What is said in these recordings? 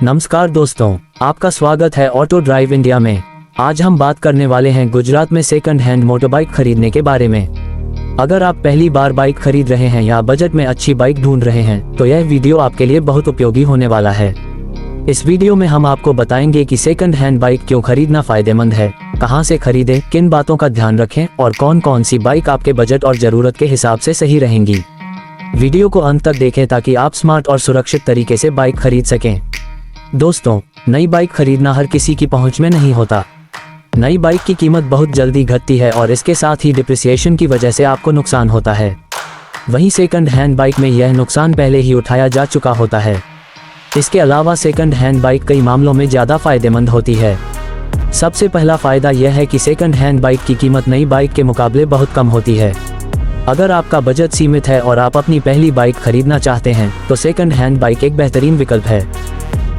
नमस्कार दोस्तों, आपका स्वागत है ऑटो ड्राइव इंडिया में। आज हम बात करने वाले हैं गुजरात में सेकंड हैंड मोटरबाइक खरीदने के बारे में। अगर आप पहली बार बाइक खरीद रहे हैं या बजट में अच्छी बाइक ढूंढ रहे हैं तो यह वीडियो आपके लिए बहुत उपयोगी होने वाला है। इस वीडियो में हम आपको बताएंगे कि सेकंड हैंड बाइक क्यों खरीदना फायदेमंद है, कहां से खरीदें, किन बातों का ध्यान रखें और कौन कौन सी बाइक आपके बजट और जरूरत के हिसाब से सही रहेंगी। वीडियो को अंत तक देखें ताकि आप स्मार्ट और सुरक्षित तरीके से बाइक खरीद सकें। दोस्तों, नई बाइक खरीदना हर किसी की पहुंच में नहीं होता। नई बाइक की कीमत बहुत जल्दी घटती है और इसके साथ ही डिप्रिसिएशन की वजह से आपको नुकसान होता है। वहीं सेकंड हैंड बाइक में यह नुकसान पहले ही उठाया जा चुका होता है। इसके अलावा सेकंड हैंड बाइक कई मामलों में ज़्यादा फायदेमंद होती है। सबसे पहला फायदा यह है कि सेकंड हैंड बाइक की कीमत नई बाइक के मुकाबले बहुत कम होती है। अगर आपका बजट सीमित है और आप अपनी पहली बाइक खरीदना चाहते हैं तो सेकंड हैंड बाइक एक बेहतरीन विकल्प है।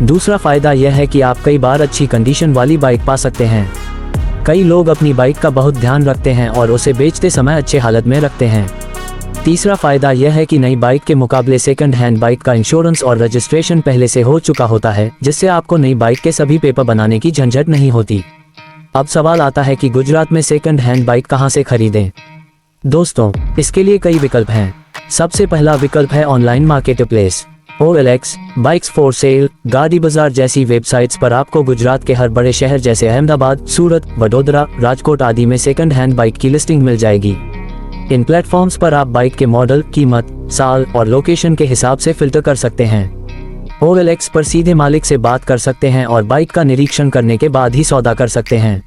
दूसरा फायदा यह है कि आप कई बार अच्छी कंडीशन वाली बाइक पा सकते हैं। कई लोग अपनी बाइक का बहुत ध्यान रखते हैं और उसे बेचते समय अच्छे हालत में रखते हैं। तीसरा फायदा यह है कि नई बाइक के मुकाबले सेकंड हैंड बाइक का इंश्योरेंस और रजिस्ट्रेशन पहले से हो चुका होता है, जिससे आपको नई बाइक के सभी पेपर बनाने की झंझट नहीं होती। अब सवाल आता है कि गुजरात में सेकंड हैंड बाइक कहां से खरीदें। दोस्तों, इसके लिए कई विकल्प हैं। सबसे पहला विकल्प है online market place. OLX, bikes for sale, गाड़ी बाजार जैसी वेबसाइट्स पर आपको गुजरात के हर बड़े शहर जैसे अहमदाबाद, सूरत, वडोदरा, राजकोट आदि में सेकंड हैंड बाइक की लिस्टिंग मिल जाएगी। इन प्लेटफॉर्म्स पर आप बाइक के मॉडल, कीमत, साल और लोकेशन के हिसाब से फिल्टर कर सकते हैं। OLX पर सीधे मालिक से बात कर सकते हैं और बाइक का निरीक्षण करने के बाद ही सौदा कर सकते हैं।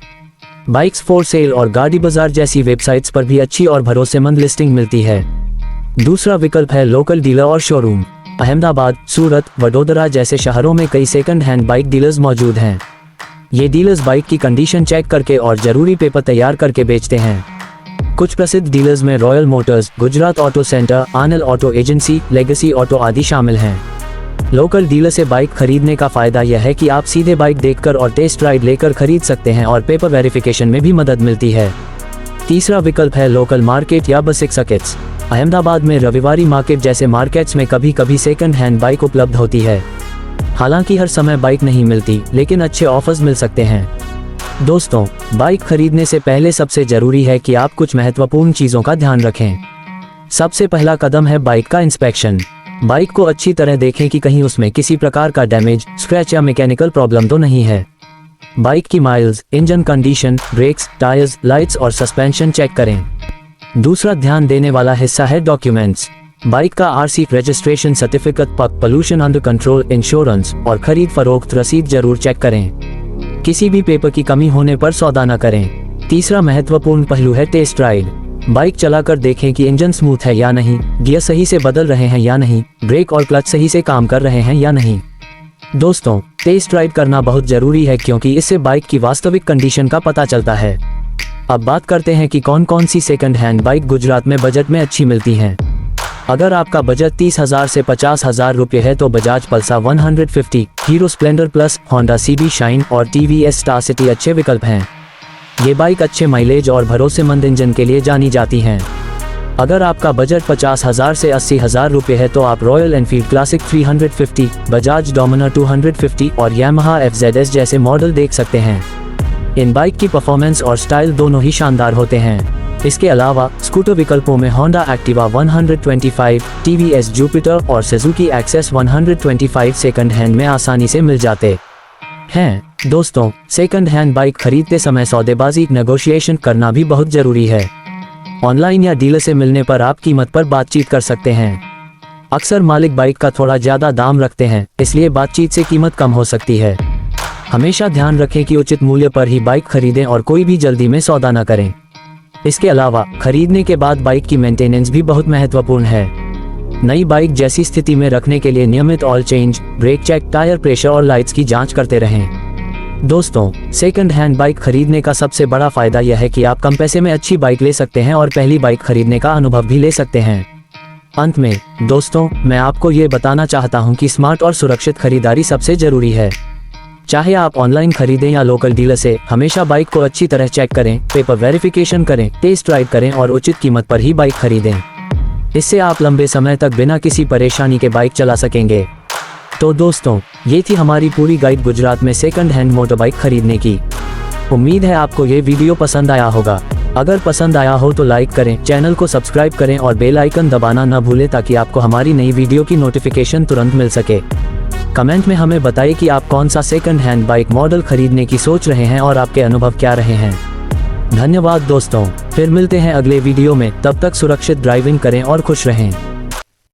बाइक्स फॉर सेल और गाड़ी बाजार जैसी वेबसाइट्स पर भी अच्छी और भरोसेमंद लिस्टिंग मिलती है। दूसरा विकल्प है लोकल डीलर और शोरूम। अहमदाबाद, सूरत, वडोदरा जैसे शहरों में कई सेकंड हैंड बाइक डीलर्स मौजूद हैं। ये डीलर्स बाइक की कंडीशन चेक करके और जरूरी पेपर तैयार करके बेचते हैं। कुछ प्रसिद्ध डीलर्स में royal Motors, Gujarat auto centre, आनल ऑटो एजेंसी, लेगेसी ऑटो आदि शामिल हैं। लोकल डीलर से बाइक खरीदने का फायदा यह है कि आप सीधे बाइक देखकर और टेस्ट राइड लेकर खरीद सकते हैं और पेपर वेरिफिकेशन में भी मदद मिलती है। तीसरा विकल्प है लोकल मार्केट या बेसिक सर्किट्स। अहमदाबाद में रविवारी मार्केट जैसे मार्केट्स में कभी कभी सेकंड हैंड बाइक उपलब्ध होती है। हालांकि हर समय बाइक नहीं मिलती, लेकिन अच्छे ऑफर्स मिल सकते हैं। दोस्तों, बाइक खरीदने से पहले सबसे जरूरी है कि आप कुछ महत्वपूर्ण चीजों का ध्यान रखें। सबसे पहला कदम है बाइक का इंस्पेक्शन। बाइक को अच्छी तरह देखें कि कहीं उसमें किसी प्रकार का डैमेज, स्क्रैच या मैकेनिकल प्रॉब्लम तो नहीं है। बाइक की miles, engine condition, brakes, tyres, lights और सस्पेंशन चेक करें। दूसरा ध्यान देने वाला हिस्सा है डॉक्यूमेंट्स। बाइक का RC, registration certificate, pollution under control, insurance और खरीद फरोख्त रसीद जरूर चेक करें। किसी भी पेपर की कमी होने पर सौदा न करें। तीसरा महत्वपूर्ण पहलू है टेस्ट राइड। बाइक चलाकर देखें कि इंजन स्मूथ है या नहीं, गियर सही से बदल रहे हैं या नहीं, ब्रेक और क्लच सही से काम कर रहे हैं या नहीं। दोस्तों, टेस्ट राइड करना बहुत जरूरी है क्योंकि इससे बाइक की वास्तविक कंडीशन का पता चलता है। अब बात करते हैं कि कौन कौन सी सेकंड हैंड बाइक गुजरात में बजट में अच्छी मिलती हैं। अगर आपका बजट 30,000 से 50,000 रुपये है तो Bajaj Pulsar 150, hero Splendor plus, Honda CB shine और TVS स्टार सिटी अच्छे विकल्प हैं। ये बाइक अच्छे माइलेज और भरोसेमंद इंजन के लिए जानी जाती हैं। अगर आपका बजट 50,000 से 80,000 रुपये है तो आप royal Enfield classic 350, Bajaj Dominar 250 और यामाहा FZS जैसे मॉडल देख सकते हैं। इन बाइक की परफॉर्मेंस और स्टाइल दोनों ही शानदार होते हैं। इसके अलावा स्कूटर विकल्पों में होंडा एक्टिवा 125, TVS जुपिटर और सुजुकी एक्सेस 125 सेकंड हैंड में आसानी से मिल जाते हैं। दोस्तों, सेकंड हैंड बाइक खरीदते समय सौदेबाजी, नेगोशिएशन करना भी बहुत जरूरी है। ऑनलाइन या डीलर से मिलने पर आप कीमत पर बातचीत कर सकते हैं। अक्सर मालिक बाइक का थोड़ा ज्यादा दाम रखते हैं, इसलिए बातचीत से कीमत कम हो सकती है। हमेशा ध्यान रखें कि उचित मूल्य पर ही बाइक खरीदें और कोई भी जल्दी में सौदा न करें। इसके अलावा खरीदने के बाद बाइक की मेंटेनेंस भी बहुत महत्वपूर्ण है। नई बाइक जैसी स्थिति में रखने के लिए नियमित oil change, brake check, tyre pressure और लाइट्स की जांच करते रहें। दोस्तों, सेकंड हैंड बाइक खरीदने का सबसे बड़ा फायदा यह है कि आप कम पैसे में अच्छी बाइक ले सकते हैं और पहली बाइक खरीदने का अनुभव भी ले सकते हैं। अंत में दोस्तों, मैं आपको ये बताना चाहता हूँ कि स्मार्ट और सुरक्षित खरीदारी सबसे जरूरी है। चाहे आप ऑनलाइन खरीदें या लोकल डीलर से, हमेशा बाइक को अच्छी तरह चेक करें, पेपर वेरिफिकेशन करें, टेस्ट राइड करें और उचित कीमत पर ही बाइक खरीदें। इससे आप लंबे समय तक बिना किसी परेशानी के बाइक चला सकेंगे। तो दोस्तों, ये थी हमारी पूरी गाइड गुजरात में सेकंड हैंड मोटरबाइक खरीदने की। उम्मीद है आपको ये वीडियो पसंद आया होगा। अगर पसंद आया हो तो लाइक करें, चैनल को सब्सक्राइब करें और बेल आइकन दबाना न भूलें ताकि आपको हमारी नई वीडियो की नोटिफिकेशन तुरंत मिल सके। कमेंट में हमें बताइए कि आप कौन सा सेकंड हैंड बाइक मॉडल खरीदने की सोच रहे हैं और आपके अनुभव क्या रहे हैं। धन्यवाद दोस्तों, फिर मिलते हैं अगले वीडियो में। तब तक सुरक्षित ड्राइविंग करें और खुश रहें।